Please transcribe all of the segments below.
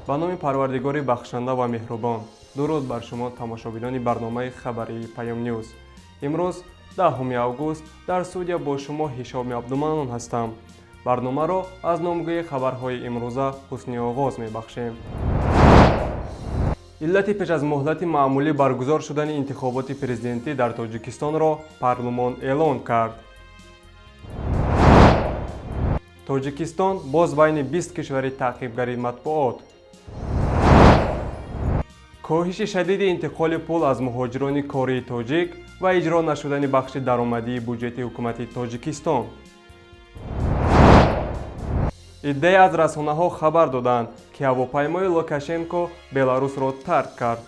ба номи парвардигори бахшанда ва меҳрубон. дуруд бар шумо тамошобинони барномаи хабарии Паём Ньюз. имрӯз 10 август дар студия бо шумо Ҳишоми Абдуманон ҳастам. барномаро аз номгӯи хабарҳои имрӯза ҳусни оғоз мебахшем. иллати пеш аз муҳлати маъмулӣ баргузор шудани интихоботи президентӣ дар Тоҷикистонро парлумон эълон кард. Тоҷикистон боз байни 20 кишвари таъқибгари матбуот. коҳиши шадиди интиқоли пул аз муҳоҷирони кории тоҷик ва иҷро нашудани бахши даромадии буҷети ҳукумати Тоҷикистон. иддаe аз расонаҳо хабар доданд, ки ҳавопаймои Лукашенко Беларусро тарк кард.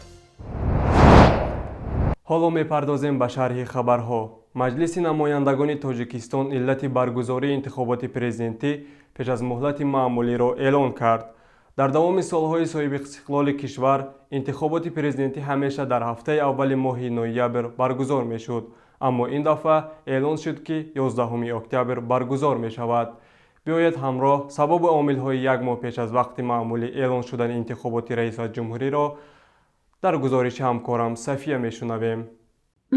ҳоло мепардозем ба шарҳи хабарҳо. маҷлиси намояндагони Тоҷикистон иллати баргузории интихоботи президентӣ пеш аз муҳлати маъмулиро эълон кард. дар давоми солҳои соҳиби истиқлоли кишвар, интихоботи президентӣ ҳамеша дар ҳафтаи аввали моҳи ноябр баргузор мешуд, аммо ин дафъа эълон шуд, ки 11 октябр баргузор мешавад. биёед ҳамроҳ сабаби омилҳои як моҳ пеш аз вақти маъмулӣ эълон шудани интихоботи раисатҷумҳуриро дар гузориши ҳамкорам Сафия мешунавем.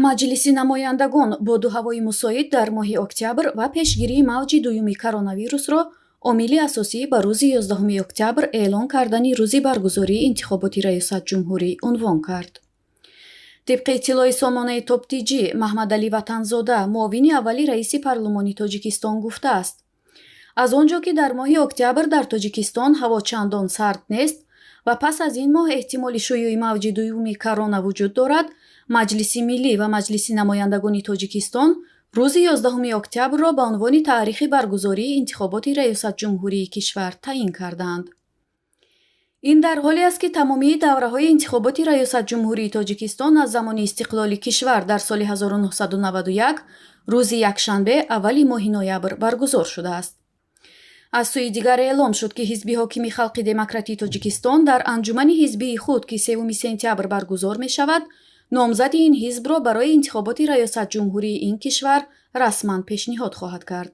маҷлиси намояндагон бо ду ҳавои мусоид дар моҳи октябр ва пешгирии мавҷи дуюми коронавирусро омили асосӣ ба рӯзи 11 октябр эълон кардани рӯзи баргузории интихоботи раисатҷумҳурӣ унвон кард. тибқи иттилои сомонаи топтиҷӣ, Маҳмадалӣ Ватанзода, муовини аввали раиси парлумони Тоҷикистон гуфтааст: аз он ҷо ки дар моҳи октябр дар Тоҷикистон ҳаво чандон сард нест ва пас аз ин моҳ эҳтимоли шӯъёи мавҷи дуюми корона вуҷуд дорад, Маҷлиси миллӣ ва Маҷлиси намояндагони Тоҷикистон рӯзи 11 октябрро ба унвони таърихи баргузории интихоботи раисатҷумҳурии кишвар таъин карданд. ин дар ҳоле аст, ки тамомии давраҳои интихоботи раисатҷумҳурии Тоҷикистон аз замони истиқлоли кишвар дар соли 1991 рӯзи якшанбе аввали моҳи ноябр баргузор шудааст. аз сӯи дигар эълон шуд, ки ҳизби ҳокими Халқи Демократии Тоҷикистон дар анҷумани ҳизбии худ, ки 3 сентябр баргузор мешавад, номзади ин ҳизбро барои интихоботи раисатҷумҳурии ин кишвар расман пешниҳод хоҳад кард.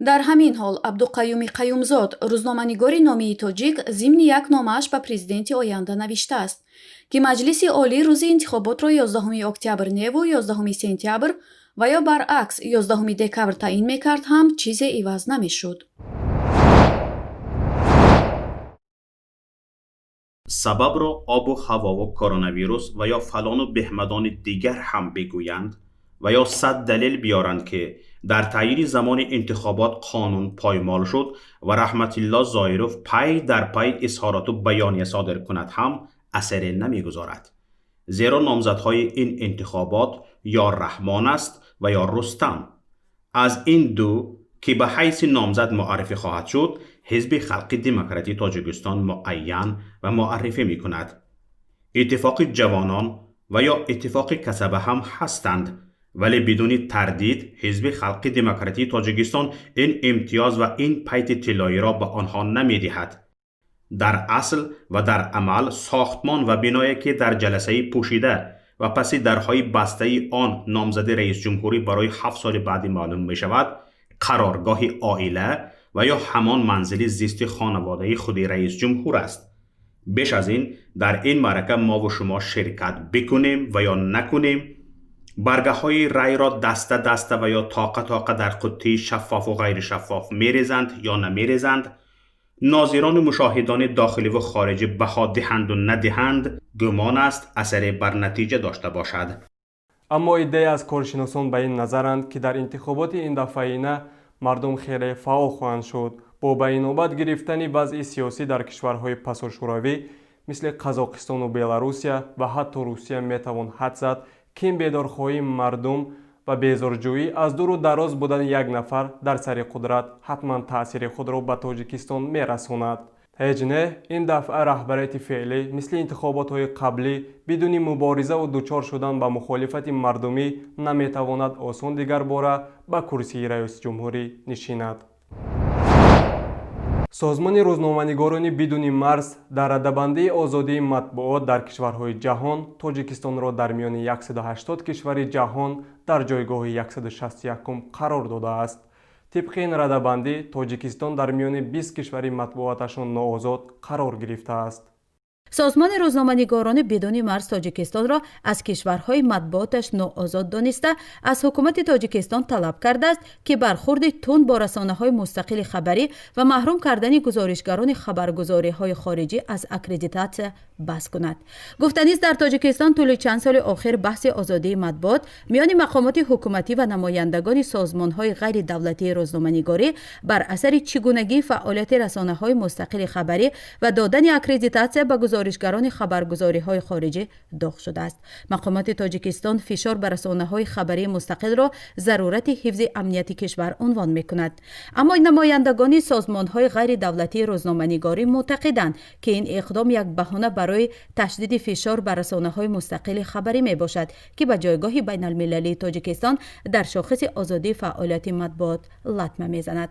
дар ҳамин ҳол Абдуқаюми Қаюмзод, рӯзноманигори номии тоҷик, зимни як номааш ба президенти оянда навиштааст, ки Маҷлиси олӣ рӯзи интихоботро 11 октябр неву 11 сентябр ва ё баръакс 11 декабр таъин мекард ҳам чизе иваз намешуд. сабабро обу ҳавову коронавирус ва ё фалону беҳмадони дигар ҳам бигӯянд ва ё 100 далел биёранд, ки дар таъйини замони интихобот қонун поймол шуд ва Раҳматилло Зоиров пай дар пай изҳороту баёния содир кунад ҳам асаре намегузорад. зеро номзадҳои ин интихобот ё Раҳмон аст ва ё Рустам. аз ин ду ки ба ҳайси номзад муаррифӣ хоҳад шуд, ҳизби Халқи Демократии Тоҷикистон муайян ва муаррифӣ мекунад. иттифоқи ҷавонон ва ё иттифоқи касаба ҳам ҳастанд, вале бидуни тардид ҳизби Халқи Демократии Тоҷикистон ин имтиёз ва ин пайти тиллоиро ба онҳо намедиҳад. дар асл ва дар амал сохтмон ва биное, ки дар ҷаласаи пӯшида ва паси дарҳои бастаи он номзади раисҷумҳурӣ барои 7 соли баъди маълум мешавад, қароргоҳи оила ва ё ҳамон манзили зисти хонаводаи худи раисҷумҳур аст. беш аз ин, дар ин маърака мову шумо ширкат бикунем ва ё накунем, баргаҳои райро даста даста ва ё тоқа тоқа дар қуттии шаффофу ғайришаффоф мерезанд ё намерезанд, нозирону мушоҳидони дохиливу хориҷӣ баҳо диҳанду надиҳанд, гумон аст асаре бар натиҷа дошта бошад. аммо иддаe аз коршиносон ба ин назаранд, ки дар интихоботи ин дафъаина мардум хеле фаъол хоҳанд шуд. бо ба инобат гирифтани вазъи сиёсӣ дар кишварҳои пасушӯравӣ мисли Қазоқистону Беларусия ва ҳатто Русия метавон ҳад зад, ки ин бедорхоҳии мардум ва безорҷӯӣ аз дуру дароз будани як нафар дар сари қудрат ҳатман таъсири худро ба Тоҷикистон мерасонад. ҳеҷ не, ин дафъа раҳбарияти феълӣ мисли интихоботҳои қаблӣ бидуни муборизаву дучор шудан ба мухолифати мардумӣ наметавонад осон дигар бора ба курсии раисҷумҳурӣ нишинад. созмони рӯзноманигорони бидуни марз дар раддабандии озодии матбуот дар кишварҳои ҷаҳон Тоҷикистонро дар миёни 180 кишвари ҷаҳон дар ҷойгоҳи 161 қарор додааст. طبق این رده‌بندی توجیکستان در میان 20 کشور مطبوعاتشان ناآزاد قرار گرفته است. سازمان روزنامه‌نگاران بدون مرز تاجیکستان را از کشورهای مطبوعاتش ناآزاد دانسته از حکومت تاجیکستان طلب کرده است که برخورد تند با رسانه‌های مستقل خبری و محروم کردن گزارشگران خبرگزاری‌های خارجی از اکریدیتاسیون بس کند. گفتنی است در تاجیکستان طول چند سال آخر بحث آزادی مطبوعات میان مقامات حکومتی و نمایندگان سازمان‌های غیر دولتی روزنامه‌نگاری بر اثر چگونگی فعالیت رسانه‌های مستقل خبری و دادن اکریدیتاسیون به گزارشگران خبرگزاری‌های خارجی داغ شده است. مقامات تاجیکستان فشار بر رسانه‌های خبری مستقل را ضرورت حفظ امنیت کشور عنوان می‌کند. اما نمایندگان سازمان‌های غیر دولتی روزنامه‌نگاری معتقدند که این اقدام یک بهانه برای تشدید فشار بر رسانه‌های مستقل خبری میباشد که به جایگاه بین‌المللی تاجیکستان در شاخص آزادی فعالیت مطبوعات لطمه میزند.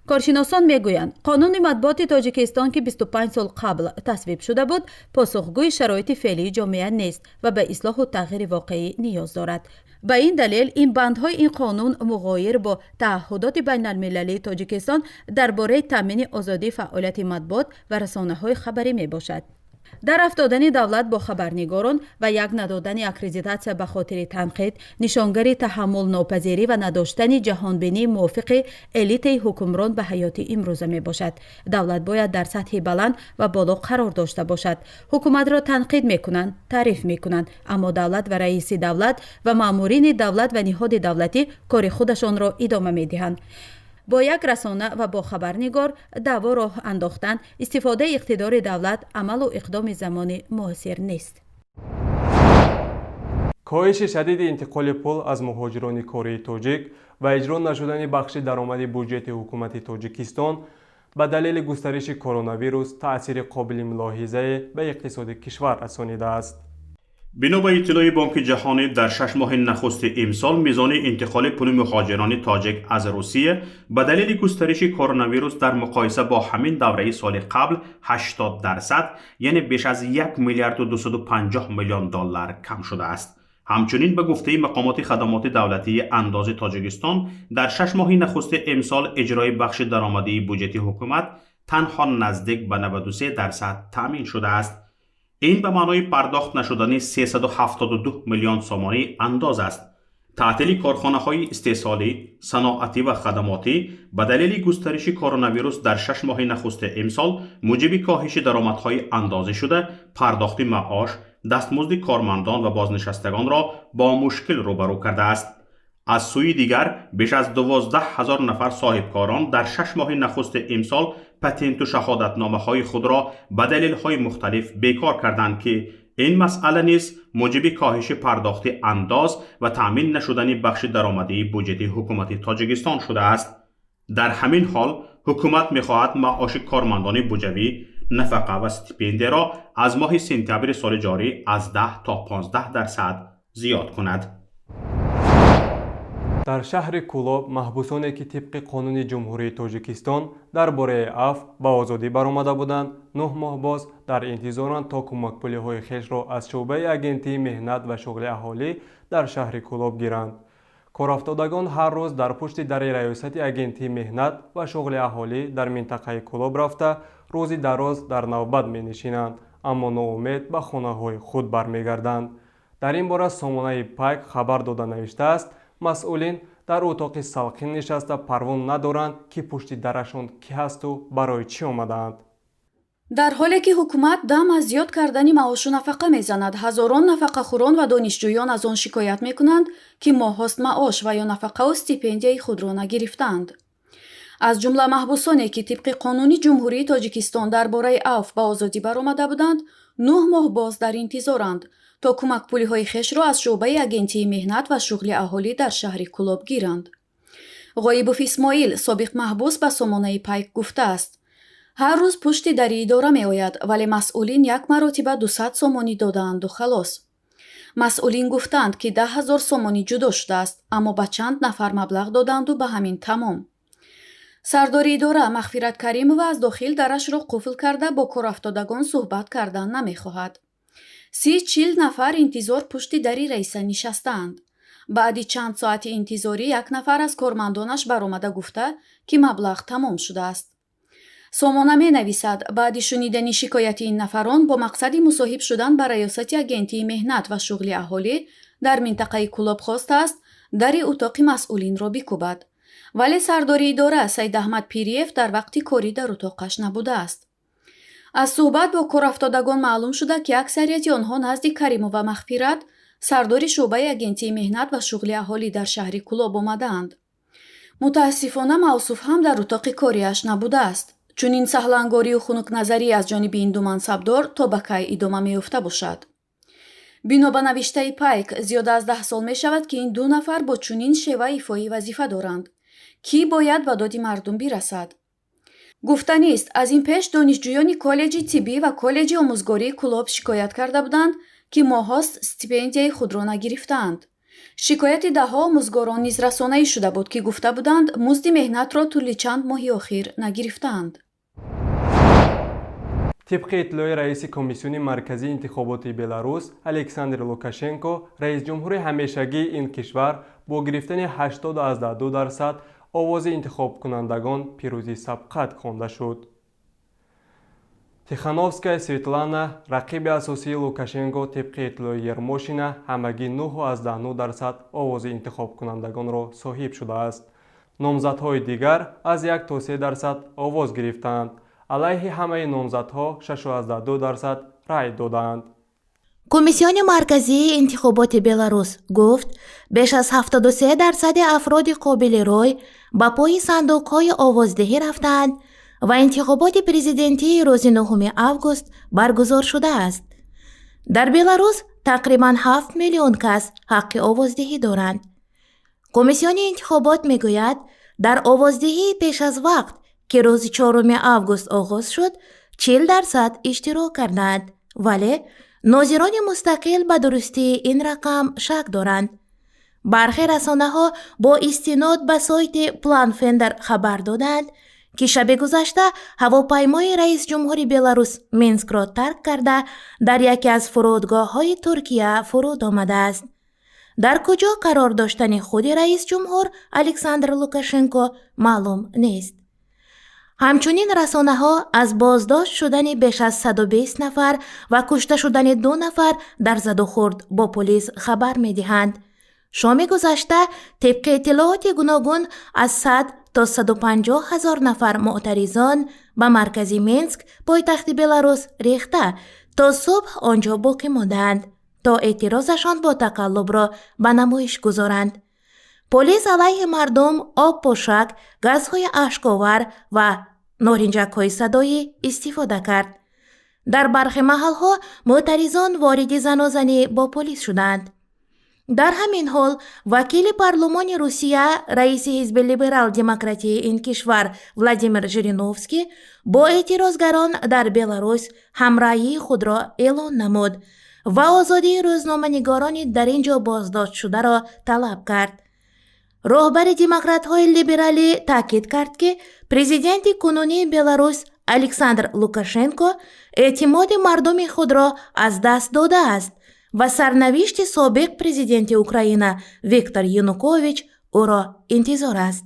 کارشناسان میگویند قانون مطبوعات تاجیکستان که 25 سال قبل تصویب شده بود پاسخگوی شرایط فعلی جامعه نیست و به اصلاح و تغییر واقعی نیاز دارد. به این دلیل این بندهای این قانون مغایر با تعهدات بین المللی تاجیکستان درباره تامین آزادی فعالیت مطبوعات و رسانه‌های خبری میباشد. در افتادن دولت با خبرنگاران و یک ندادن اکریدیتاسیون به خاطر تنقید، نشانگر تحمل ناپذیری و نداشتن جهانبینی موافق الیت حکمران به حیات امروزه می باشد. دولت باید در سطح بلند و بالا قرار داشته باشد. حکومت را تنقید می کنند، تعریف می کنند، اما دولت و رئیس دولت و مامورین دولت و نهاد دولتی کار خودشان را ادامه می دهند. با یک رسانه و با خبرنگار دعوا راه انداختن استفاده اقتدار دولت عمل و اقدام زمانی موثر نیست. کاهش شدید انتقال پول از مهاجران کره تاجیک و اجرا نشدن بخش درآمد بودجه حکومت تاجیکستان به دلیل گسترش کرونا ویروس تأثیر قابل ملاحظه به اقتصاد کشور رسانیده است. بنا به اطلاع بانک جهانی در 6 ماه نخست امسال میزان انتقال پول مهاجران تاجیک از روسیه به دلیل گسترش کرونا ویروس در مقایسه با همین دوره سال قبل 80% یعنی بیش از 1 میلیارد و 250 میلیون دلار کم شده است. همچنین به گفته مقامات خدمات دولتی انداز تاجیکستان در 6 ماه نخست امسال اجرای بخش درآمدی بودجه حکومت تنها نزدیک به 93% تامین شده است. این به معنای پرداخت نشدن 372 میلیون سومانی انداز است. تعطیل کارخانه‌های استحصالی، صنعتی و خدماتی به دلیل گسترش کرونا ویروس در 6 ماه نخست امسال موجب کاهش درآمدهای اندازه شده، پرداخت معاش، دستمزد کارمندان و بازنشستگان را با مشکل روبرو کرده است. از سوی دیگر بیش از 12,000 نفر صاحبکاران در 6 ماه نخست امسال پتنت و شهادتنامه‌های خود را به دلایل مختلف بیکار کردند که این مسئله نیز موجب کاهش پرداخت انداز و تامین نشدن بخش درآمدی بودجه حکومت تاجیکستان شده است. در همین حال حکومت می‌خواهد معاش کارمندان بودجوی، نفقه و استیپندی را از ماه سپتامبر سال جاری از 10 تا 15% زیاد کند. در شهر کولاب محبوسانی که طبق قانون جمهوری تاجیکستان درباره عفو به آزادی برآمده بودند 9 ماه باز در انتظارند تا کمک پولی‌های خویش را از شعبه اگنتی مهنت و شغل اهالی در شهر کولاب گیرند. کارافتادگان هر روز در پشت در ریاست اگنتی مهنت و شغل اهالی در منطقه کولاب رفته روزی دراز در نوبت می‌نشینند، اما ناامید به خانه‌های خود برمیگردند. در این باره سامانه پایک خبر داده نوشته است مسئولین در اتاق سالقین نشسته پروان ندارند که پشت درشان کی هست و برای چی آمدند. در حالی که حکومت دم از زیاد کردن معاش و نفقه میزند، هزاران نفقه خوران و دانشجویان از آن شکایت میکنند که ماهاست معاش و یا نفقه و استیپندیای خود را نگرفتند. از جمله محبوسانی که طبق قانون جمهوری تاجیکستان درباره عفو به آزادی برآمده بودند 9 ماه باز در انتظارند تا کمک پولی‌های خویش را از شعبه اگنتی مهنت و شغل اهالی در شهر کولاب گیرند. غایبوف اسماعیل سابق محبوس به سامانه پایک گفته است هر روز پشت در اداره می آید ولی مسئولین یک مرتبه 200 سومانی دادند و خلاص. مسئولین گفتند که 10,000 سومانی جدا شده است اما به چند نفر مبلغ دادند و به همین تمام. سردار اداره مغفرت کریم و از داخل درش را قفل کرده با کارافتادگان صحبت کردن نمی خواهد. 30-40 نفر انتظار پشت دری رئیس نشستند. баъди чанд соати интизорӣ як нафар аз кормандонаш баромада гуфта, ки маблағ тамом шудааст. сомона менависад, баъди шунидани шикояти ин нафарон бо мақсади мусоҳиб шудан ба раёсати агентии меҳнат ва шуғли аҳолӣ дар минтақаи Кӯлоб хостааст дари утоқи масъулинро бикӯбад. вале сардори идора Саидаҳмад Пириев дар вақти корӣ дар утоқаш набудааст. аз суҳбат бо корафтодагон маълум шуда, ки аксарияти онҳо назди Каримова Мағфират, сардори шуъбаи агентии меҳнат ва шуғли аҳолӣ дар шаҳри Кӯлоб омадаанд. мутаассифона Мавсуф ҳам дар утоқи кориаш набудааст. чунин саҳлангорию хунукназарӣ аз ҷониби ин ду мансабдор то ба кай идома меёфта бошад? бино ба навиштаи Пайк, зиёда аз 10 сол мешавад, ки ин ду нафар бо чунин шева ифои вазифа доранд. кӣ бояд ба доди мардум бирасад? гуфтанист, аз ин пеш донишҷӯёни коллеҷи тиббӣ ва коллеҷи омӯзгории Кӯлоб шикоят карда буданд, ки моҳҳост стипендияи худро нагирифтаанд. шикояти даҳҳо омӯзгорон низ расонаӣ шуда буд, ки гуфта буданд музди меҳнатро тӯли чанд моҳи охир нагирифтаанд. тибқи иттилои раиси комиссиони марказии интихоботи Беларус Александр Лукашенко, раисҷумҳури ҳамешагии ин кишвар бо гирифтани 82% овози интихобкунандагон пирӯзӣ сабқат хонда шуд. Тихановская Светлана, рақиби асосии Лукашенко, тибқи иттилои Ермошина, ҳамагӣ 9.9% овози интихобкунандагонро соҳиб шудааст. номзадҳои дигар аз 1 то 3% овоз гирифтанд. алайҳи ҳамаи номзадҳо 6.2% рай доданд. комиссиони марказии интихоботи Беларус гуфт, беш аз 73% афроди қобили рой ба пои сандуқҳои овоздиҳӣ рафтанд ва интихоботи президентии рӯзи 9 август баргузор шудааст. дар Беларус тақрибан 7 миллион кас ҳаққи овоздиҳӣ доранд. комиссиони интихобот мегӯяд, дар овоздиҳии пеш аз вақт, ки рӯзи 4 август оғоз шуд, 40% иштирок карданд, вале нозирони мустақил ба дурустии ин рақам шак доранд. бархе расонаҳо бо истинод ба сойти Планфендер хабар доданд, ки шаби гузашта ҳавопаймои раисҷумҳури Беларус Минскро тарк карда дар яке аз фурудгоҳҳои Туркия фуруд омадааст. дар куҷо қарор доштани худи раисҷумҳур Александр Лукашенко маълум нест. ҳамчунин расонаҳо аз боздошт шудани беш аз 120 нафар ва кушта шудани 2 нафар дар задухӯрд бо полис хабар медиҳанд. шоми гузашта тибқи иттилооти гуногун аз 100 то 150 ҳазор нафар муътаризон ба маркази Минск, пойтахти Беларус, рехта то субҳ онҷо боқӣ монданд, то эътирозашон бо тақаллубро ба намоиш гузоранд. полис алайҳи мардум обпошак, газҳои ашковар ва норинҷакҳои садоӣ истифода кард. дар бархи маҳалҳо муътаризон вориди занозанӣ бо полис шуданд. дар ҳамин ҳол вакили парлумони Русия, раиси ҳизби либерал-демократии ин кишвар Владимир Жириновский бо эътирозгарон дар Беларус ҳамраҳии худро эълон намуд ва озодии рӯзноманигорони дар ин ҷо боздоштшударо талаб кард. роҳбари демократҳои либералӣ таъкид кард, ки президенти кунунии Беларус Александр Лукашенко эътимоди мардуми худро аз даст додааст ва сарнавишти собиқ президенти Украина Виктор Янукович ӯро интизор аст.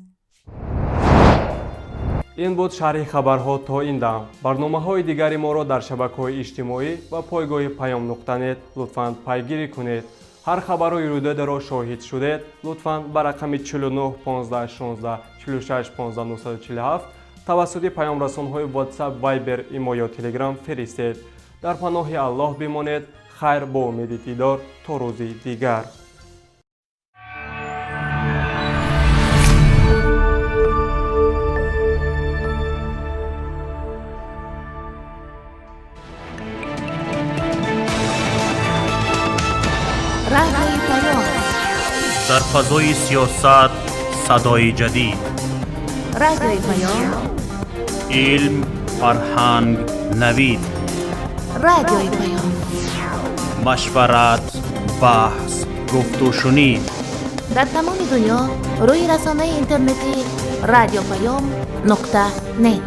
ин буд шарҳи хабарҳо то ин дам. барномаҳои дигари моро дар шабакаҳои иҷтимоӣ ва пойгоҳи payom.net лутфан пайгирӣ кунед. ҳар хабарои рӯйдодеро шоҳид шудед, лутфан ба рақами 49 15 16 46 15 947 тавассути паёмрасонҳои WhatsApp, Viber, Imo ё Telegram фиристед. дар паноҳи Аллоҳ бимонед. хайр, бо умеди дидор то рӯзи дигар. радиои паём. дар фазои сиёсат садои ҷадид. радиои паём. илм, фарҳанг, навид. радиои паём. машварат, баҳс, гуфтушунид. дар тамоми дунё рӯи расонаи интернетӣ радиопаём.net